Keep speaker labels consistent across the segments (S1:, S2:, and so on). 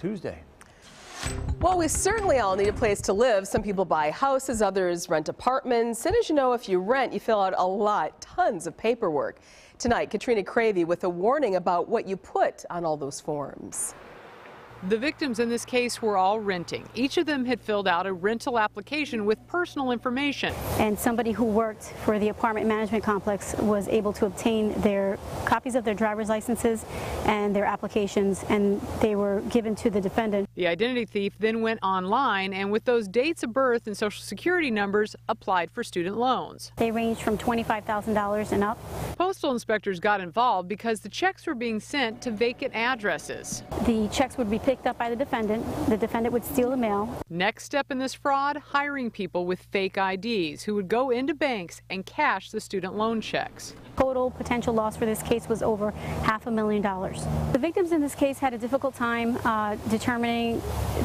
S1: Tuesday.
S2: Well, we certainly all need a place to live. Some people buy houses, others rent apartments. And as you know, if you rent, you fill out tons of paperwork. Tonight, Katrina Cravey with a warning about what you put on all those forms.
S3: The victims in this case were all renting. Each of them had filled out a rental application with personal information.
S4: And somebody who worked for the apartment management complex was able to obtain their copies of their driver's licenses and their applications, and they were given to the defendant.
S3: The identity thief then went online and with those dates of birth and social security numbers applied for student loans.
S4: They ranged from $25,000 and up.
S3: Postal inspectors got involved because the checks were being sent to vacant addresses.
S4: The checks would be picked up by the defendant. The defendant would steal the mail.
S3: Next step in this fraud, hiring people with fake IDs who would go into banks and cash the student loan checks.
S4: Total potential loss for this case was over $500,000. The victims in this case had a difficult time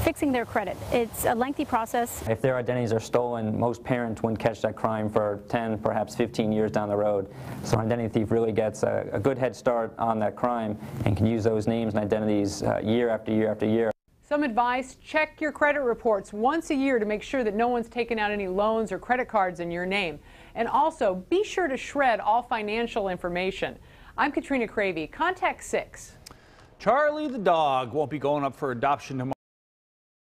S4: fixing their credit. It's a lengthy process.
S5: If their identities are stolen, most parents wouldn't catch that crime for 10, perhaps 15 years down the road. So an identity thief really gets a good head start on that crime and can use those names and identities year after year after year.
S3: Some advice: check your credit reports once a year to make sure that no one's taken out any loans or credit cards in your name. And also, be sure to shred all financial information. I'm Katrina Cravey, Contact 6.
S1: Charlie the dog won't be going up for adoption tomorrow.